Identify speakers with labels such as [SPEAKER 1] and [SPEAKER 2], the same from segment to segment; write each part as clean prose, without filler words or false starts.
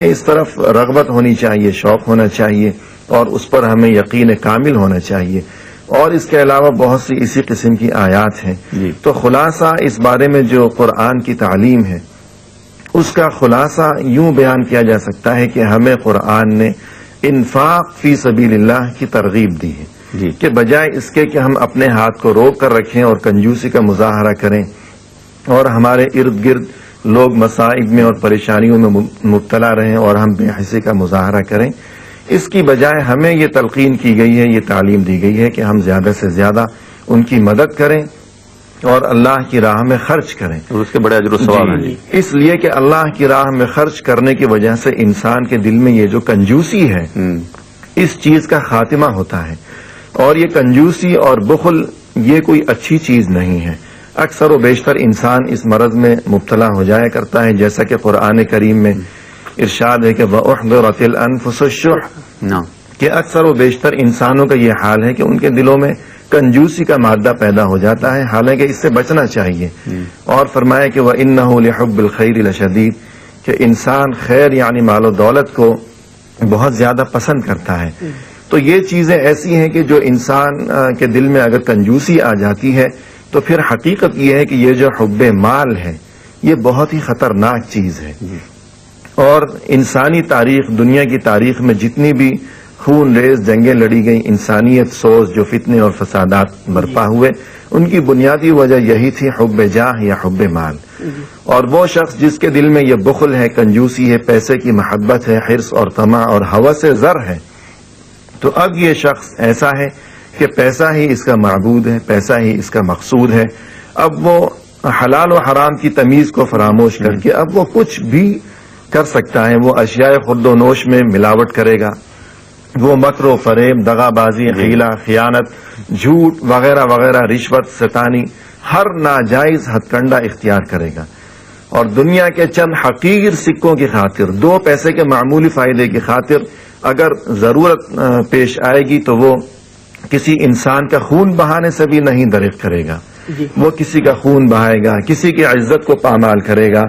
[SPEAKER 1] اس طرف رغبت ہونی چاہیے، شوق ہونا چاہیے، اور اس پر ہمیں یقین کامل ہونا چاہیے. اور اس کے علاوہ بہت سی اسی قسم کی آیات ہیں. تو خلاصہ اس بارے میں جو قرآن کی تعلیم ہے اس کا خلاصہ یوں بیان کیا جا سکتا ہے کہ ہمیں قرآن نے انفاق فی سبیل اللہ کی ترغیب دی ہے کہ بجائے اس کے کہ ہم اپنے ہاتھ کو روک کر رکھیں اور کنجوسی کا مظاہرہ کریں اور ہمارے ارد گرد لوگ مصائب میں اور پریشانیوں میں مبتلا رہیں اور ہم بے حسی کا مظاہرہ کریں، اس کی بجائے ہمیں یہ تلقین کی گئی ہے، یہ تعلیم دی گئی ہے کہ ہم زیادہ سے زیادہ ان کی مدد کریں اور اللہ کی راہ میں خرچ کریں.
[SPEAKER 2] اس کے بڑے اجر و ثواب ہیں.
[SPEAKER 1] اس لیے کہ اللہ کی راہ میں خرچ کرنے کی وجہ سے انسان کے دل میں یہ جو کنجوسی ہے اس چیز کا خاتمہ ہوتا ہے. اور یہ کنجوسی اور بخل یہ کوئی اچھی چیز نہیں ہے. اکثر و بیشتر انسان اس مرض میں مبتلا ہو جایا کرتا ہے، جیسا کہ قرآن کریم میں ارشاد ہے کہ وَأُحْضِرَتِ الْأَنفُسُ الشُّحَّ، کہ اکثر و بیشتر انسانوں کا یہ حال ہے کہ ان کے دلوں میں کنجوسی کا مادہ پیدا ہو جاتا ہے، حالانکہ اس سے بچنا چاہیے. اور فرمایا کہ وَإِنَّهُ لِحُبِّ الْخَيْرِ لَشَدِيدٌ، کہ انسان خیر یعنی مال و دولت کو بہت زیادہ پسند کرتا ہے. تو یہ چیزیں ایسی ہیں کہ جو انسان کے دل میں اگر کنجوسی آ جاتی ہے تو پھر حقیقت یہ ہے کہ یہ جو حب مال ہے یہ بہت ہی خطرناک چیز ہے. اور انسانی تاریخ، دنیا کی تاریخ میں جتنی بھی خون ریز جنگیں لڑی گئیں، انسانیت سوز جو فتنے اور فسادات برپا ہوئے، ان کی بنیادی وجہ یہی تھی حب جاہ یا حب مال. اور وہ شخص جس کے دل میں یہ بخل ہے، کنجوسی ہے، پیسے کی محبت ہے، حرص اور طمع اور ہوس زر ہے، تو اب یہ شخص ایسا ہے کہ پیسہ ہی اس کا معبود ہے، پیسہ ہی اس کا مقصود ہے. اب وہ حلال و حرام کی تمیز کو فراموش کر کے اب وہ کچھ بھی کر سکتا ہے. وہ اشیاء خورد و نوش میں ملاوٹ کرے گا، وہ مکر و فریب، دغا بازی، حیلہ، خیانت، جھوٹ وغیرہ وغیرہ، رشوت ستانی، ہر ناجائز ہتھ کنڈا اختیار کرے گا. اور دنیا کے چند حقیر سکوں کی خاطر، 2 پیسے کے معمولی فائدے کی خاطر اگر ضرورت پیش آئے گی تو وہ کسی انسان کا خون بہانے سے بھی نہیں دریغ کرے گا. وہ کسی کا خون بہائے گا، کسی کی عزت کو پامال کرے گا،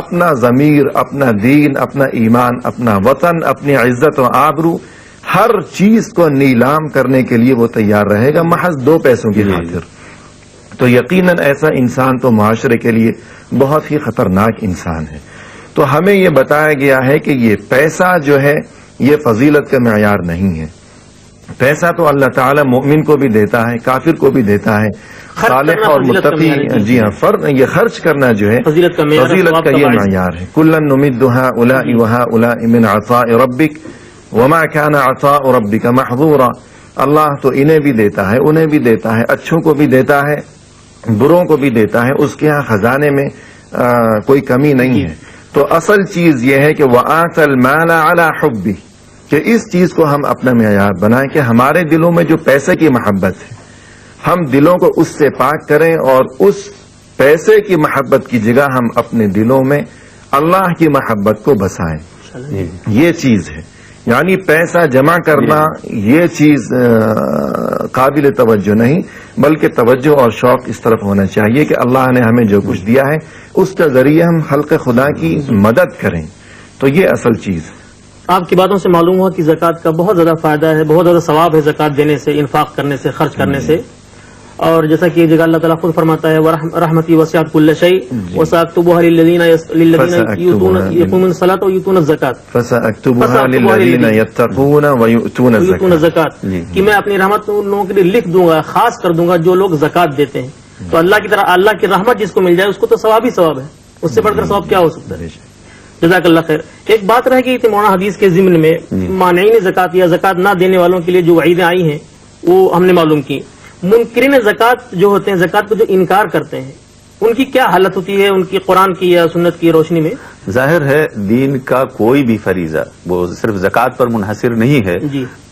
[SPEAKER 1] اپنا ضمیر، اپنا دین، اپنا ایمان، اپنا وطن، اپنی عزت و آبرو، ہر چیز کو نیلام کرنے کے لیے وہ تیار رہے گا محض 2 پیسوں کی خاطر. تو یقیناً ایسا انسان تو معاشرے کے لیے بہت ہی خطرناک انسان ہے. تو ہمیں یہ بتایا گیا ہے کہ یہ پیسہ جو ہے یہ فضیلت کا معیار نہیں ہے. پیسہ تو اللہ تعالیٰ مومن کو بھی دیتا ہے، کافر کو بھی دیتا ہے، صالح اور متقی. جی ہاں، یہ خرچ کرنا جو ہے فضیلت کا یہ معیار ہے. کُلًّا نُمِدُّ هَٰؤُلَاءِ وَهَٰؤُلَاءِ مِنْ عَطَاءِ رَبِّكَ وَمَا كَانَ عَطَاءُ رَبِّكَ مَحْظُورًا. اللہ تو انہیں بھی دیتا ہے، انہیں بھی دیتا ہے، اچھوں کو بھی دیتا ہے، بروں کو بھی دیتا ہے. اس کے ہاں خزانے میں کوئی کمی نہیں ہے. تو اصل چیز یہ ہے کہ وَآتَى الْمَالَ عَلَىٰ حُبِّهِ، کہ اس چیز کو ہم اپنا معیار بنائیں کہ ہمارے دلوں میں جو پیسے کی محبت ہے ہم دلوں کو اس سے پاک کریں، اور اس پیسے کی محبت کی جگہ ہم اپنے دلوں میں اللہ کی محبت کو بسائیں. یہ چیز ہے. یعنی پیسہ جمع کرنا یہ چیز قابل توجہ نہیں، بلکہ توجہ اور شوق اس طرف ہونا چاہیے کہ اللہ نے ہمیں جو کچھ دیا ہے اس کا ذریعہ ہم خلق خدا کی مدد کریں. تو یہ اصل چیز ہے.
[SPEAKER 3] آپ کی باتوں سے معلوم ہوا کہ زکوٰۃ کا بہت زیادہ فائدہ ہے، بہت زیادہ ثواب ہے زکوٰۃ دینے سے، انفاق کرنے سے، خرچ کرنے سے. اور جیسا کہ جگہ اللہ تعالیٰ خود فرماتا ہے وَرَحْمَتِي وَسِعَتْ كُلَّ شَيْءٍ وَسَأَكْتُبُهَا لِلَّذِينَ يُؤْتُونَ الصَّلَاةَ وَيُؤْتُونَ الزَّكَاةَ
[SPEAKER 1] فَسَأَكْتُبُهَا لِلَّذِينَ يَتَّقُونَ وَيُؤْتُونَ الزَّكَاةَ،
[SPEAKER 3] کہ میں اپنی رحمت ان لوگوں کے لیے لکھ دوں گا، خاص کر دوں گا جو لوگ زکوٰۃ دیتے ہیں. تو اللہ کی طرح اللہ کی رحمت جس کو مل جائے اس کو تو ثواب ہی ثواب ہے، اس سے بڑھ کر ثواب کیا ہو سکتا ہے. جزاک اللہ خیر. ایک بات رہ گئی تھی مولانا حدیث کے ضمن میں، مانعین زکوٰۃ یا زکوٰۃ نہ دینے والوں کے لیے جو وعیدیں آئی ہیں وہ ہم نے معلوم کی. منکرین زکوٰۃ جو ہوتے ہیں، زکوٰۃ کو جو انکار کرتے ہیں، ان کی کیا حالت ہوتی ہے ان کی قرآن کی یا سنت کی روشنی میں؟
[SPEAKER 2] ظاہر ہے دین کا کوئی بھی فریضہ وہ صرف زکوٰۃ پر منحصر نہیں ہے.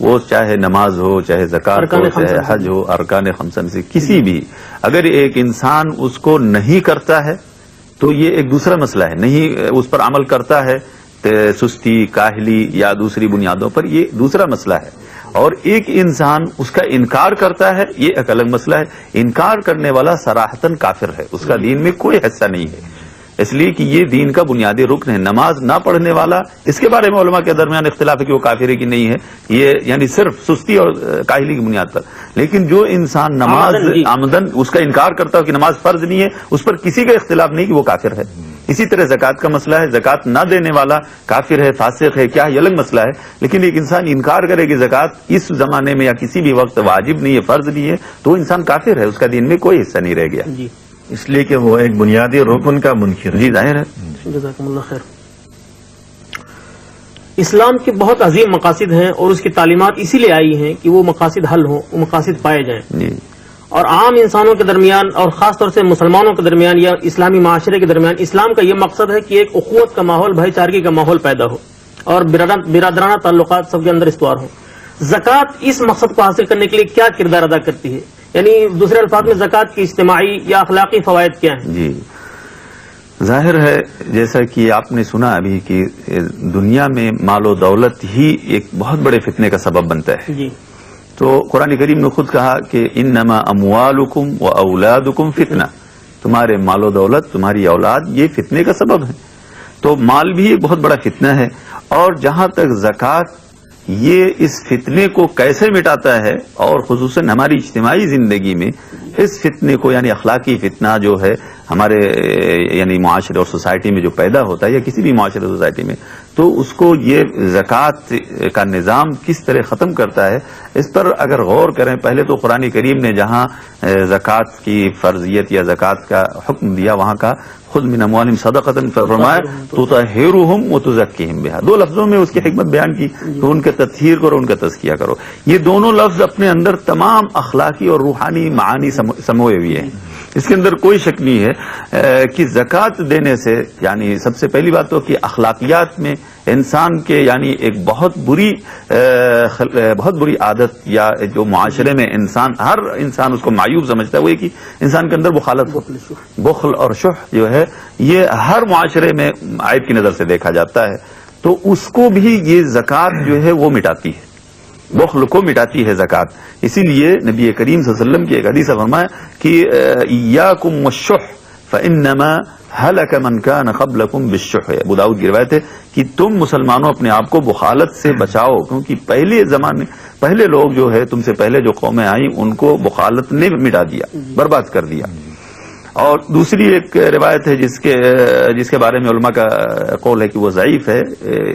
[SPEAKER 2] وہ چاہے نماز ہو، چاہے زکوٰۃ ہو، چاہے حج ہو، ارکان خمسن سے کسی بھی، اگر ایک انسان اس کو نہیں کرتا ہے تو یہ ایک دوسرا مسئلہ ہے. نہیں اس پر عمل کرتا ہے سستی، کاہلی یا دوسری بنیادوں پر، یہ دوسرا مسئلہ ہے. اور ایک انسان اس کا انکار کرتا ہے، یہ ایک الگ مسئلہ ہے. انکار کرنے والا صراحتاً کافر ہے، اس کا دین میں کوئی حصہ نہیں ہے. اس لیے کہ یہ دین کا بنیادی رکن ہے. نماز نہ پڑھنے والا، اس کے بارے میں علماء کے درمیان اختلاف ہے کہ وہ کافر ہے کہ نہیں ہے، یہ یعنی صرف سستی اور کاہلی کی بنیاد پر. لیکن جو انسان نماز آمدن اس کا انکار کرتا ہو کہ نماز فرض نہیں ہے، اس پر کسی کا اختلاف نہیں کہ وہ کافر ہے. اسی طرح زکوٰۃ کا مسئلہ ہے، زکوٰۃ نہ دینے والا کافر ہے، فاسق ہے، کیا یہ الگ مسئلہ ہے. لیکن ایک انسان انکار کرے کہ زکوٰۃ اس زمانے میں یا کسی بھی وقت واجب نہیں ہے، فرض نہیں ہے، تو وہ انسان کافر ہے، اس کا دین میں کوئی حصہ نہیں رہ گیا.
[SPEAKER 1] اس لیے کہ وہ ایک بنیادی رکن کا منکر ہے.
[SPEAKER 2] جی ظاہر ہے.
[SPEAKER 3] جزاکم اللہ خیر. اسلام کے بہت عظیم مقاصد ہیں اور اس کی تعلیمات اسی لیے آئی ہیں کہ وہ مقاصد حل ہوں، وہ مقاصد پائے جائیں.
[SPEAKER 2] جی.
[SPEAKER 3] اور عام انسانوں کے درمیان اور خاص طور سے مسلمانوں کے درمیان یا اسلامی معاشرے کے درمیان اسلام کا یہ مقصد ہے کہ ایک اخوت کا ماحول، بھائی چارگی کا ماحول پیدا ہو اور برادرانہ تعلقات سب کے اندر استوار ہوں. زکوٰۃ اس مقصد کو حاصل کرنے کے لیے کیا کردار ادا کرتی ہے؟ یعنی دوسرے الفاظ میں زکوٰۃ کی اجتماعی یا اخلاقی فوائد کیا ہیں؟
[SPEAKER 2] جی ظاہر ہے، جیسا کہ آپ نے سنا ابھی کہ دنیا میں مال و دولت ہی ایک بہت بڑے فتنے کا سبب بنتا ہے.
[SPEAKER 3] جی.
[SPEAKER 2] تو قرآن کریم نے خود کہا کہ انما اموالکم و اولادکم فتنہ، تمہارے مال و دولت، تمہاری اولاد یہ فتنے کا سبب ہے. تو مال بھی ایک بہت بڑا فتنہ ہے. اور جہاں تک زکوٰۃ یہ اس فتنے کو کیسے مٹاتا ہے، اور خصوصاً ہماری اجتماعی زندگی میں اس فتنے کو، یعنی اخلاقی فتنہ جو ہے ہمارے یعنی معاشرے اور سوسائٹی میں جو پیدا ہوتا ہے یا کسی بھی معاشرے سوسائٹی میں، تو اس کو یہ زکوٰۃ کا نظام کس طرح ختم کرتا ہے، اس پر اگر غور کریں. پہلے تو قرآن کریم نے جہاں زکوٰۃ کی فرضیت یا زکوٰۃ کا حکم دیا، وہاں کا خود من اموالہم صدقۃ فرمایا تطہرہم وتزکیہم بہا. دو لفظوں میں اس کی حکمت بیان کی کہ ان کا تطہیر کرو، ان کا تزکیہ کرو. یہ دونوں لفظ اپنے اندر تمام اخلاقی اور روحانی معانی سموئے ہوئے ہیں. اس کے اندر کوئی شک نہیں ہے کہ زکوٰۃ دینے سے، یعنی سب سے پہلی بات تو کہ اخلاقیات میں انسان کے یعنی ایک بہت بری عادت یا جو معاشرے میں ہر انسان اس کو معیوب سمجھتا ہے، وہ کہ انسان کے اندر بخالت ہو. بخل اور شح جو ہے یہ ہر معاشرے میں عیب کی نظر سے دیکھا جاتا ہے. تو اس کو بھی یہ زکوٰۃ جو ہے وہ مٹاتی ہے، بخل کو مٹاتی ہے زکوٰۃ. اسی لیے نبی کریم صلی اللہ علیہ وسلم کی ایک حدیث فرمایا کہ ایاکم والشح فانما ہلک من کان قبلکم بالشح. ابو داؤد کی روایت ہے کہ تم مسلمانوں اپنے آپ کو بخالت سے بچاؤ، کیونکہ پہلے لوگ جو ہے تم سے پہلے جو قومیں آئیں ان کو بخالت نے مٹا دیا، برباد کر دیا. اور دوسری ایک روایت ہے جس کے بارے میں علماء کا قول ہے کہ وہ ضعیف ہے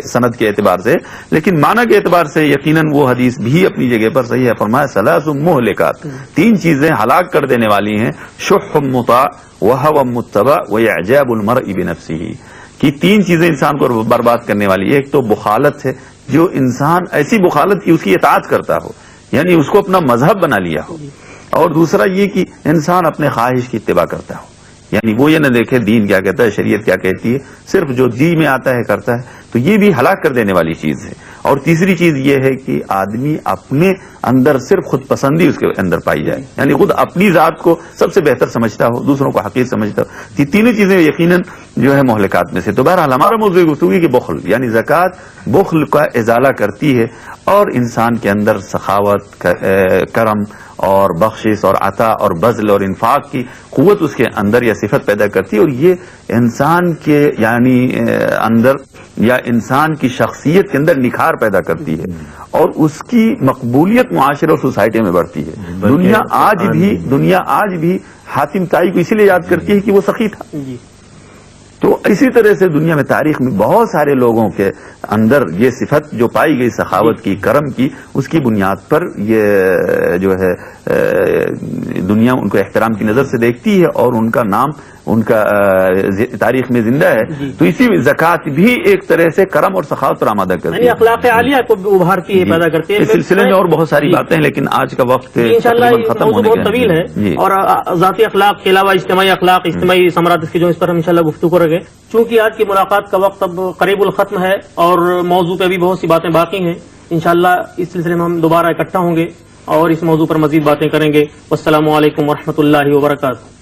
[SPEAKER 2] سند کے اعتبار سے، لیکن معنی کے اعتبار سے یقیناً وہ حدیث بھی اپنی جگہ پر صحیح ہے. فرمایا ثلاث مہلکات، تین چیزیں ہلاک کر دینے والی ہیں، شح مطاع وہوى متبع واعجاب المرء بنفسه، کہ تین چیزیں انسان کو برباد کرنے والی. ایک تو بخالت ہے، جو انسان ایسی بخالت کی اس کی اطاعت کرتا ہو، یعنی اس کو اپنا مذہب بنا لیا ہو. اور دوسرا یہ کہ انسان اپنے خواہش کی اتباع کرتا ہو، یعنی وہ یہ نہ دیکھے دین کیا کہتا ہے، شریعت کیا کہتی ہے، صرف جو جی میں آتا ہے کرتا ہے. تو یہ بھی ہلاک کر دینے والی چیز ہے. اور تیسری چیز یہ ہے کہ آدمی اپنے اندر صرف خود پسندی اس کے اندر پائی جائے، یعنی خود اپنی ذات کو سب سے بہتر سمجھتا ہو، دوسروں کو حقیر سمجھتا ہو. یہ تینوں چیزیں یقیناً جو ہے مہلکات میں سے. تو بہرحال ہمارا موضوع گفتگو کہ بخل، یعنی زکوٰۃ بخل کا ازالہ کرتی ہے اور انسان کے اندر سخاوت، کرم اور بخشش اور عطا اور بذل اور انفاق کی قوت اس کے اندر یا صفت پیدا کرتی ہے. اور یہ انسان کے یعنی اندر یا انسان کی شخصیت کے اندر نکھار پیدا کرتی ہے اور اس کی مقبولیت معاشرے اور سوسائٹی میں بڑھتی ہے. دنیا آج بھی حاتم طائی کو اسی لیے یاد کرتی ہے کہ وہ سخی تھا. تو اسی طرح سے دنیا میں تاریخ میں بہت سارے لوگوں کے اندر یہ صفت جو پائی گئی سخاوت کی، کرم کی، اس کی بنیاد پر یہ جو ہے دنیا ان کو احترام کی نظر سے دیکھتی ہے اور ان کا نام ان کا تاریخ میں زندہ ہے. تو اسی زکوٰۃ بھی ایک طرح سے کرم اور سخاوت پر آمادہ کرتی ہے،
[SPEAKER 3] اخلاق عالیہ کو ابھارتی ہے، پیدا کرتی ہے.
[SPEAKER 2] اس سلسلے میں اور بہت ساری باتیں ہیں، لیکن آج کا وقت
[SPEAKER 3] انشاءاللہ موضوع بہت طویل ہے اور ذاتی اخلاق کے علاوہ اجتماعی اخلاق، اجتماعی ثمرات اس کی جو اس پر ہم انشاءاللہ گفتگو کریں گے. چونکہ آج کی ملاقات کا وقت اب قریب الختم ہے اور موضوع پہ بھی بہت سی باتیں باقی ہیں. انشاءاللہ اس سلسلے میں ہم دوبارہ اکٹھا ہوں گے اور اس موضوع پر مزید باتیں کریں گے. والسلام علیکم ورحمۃ اللہ وبرکاتہ.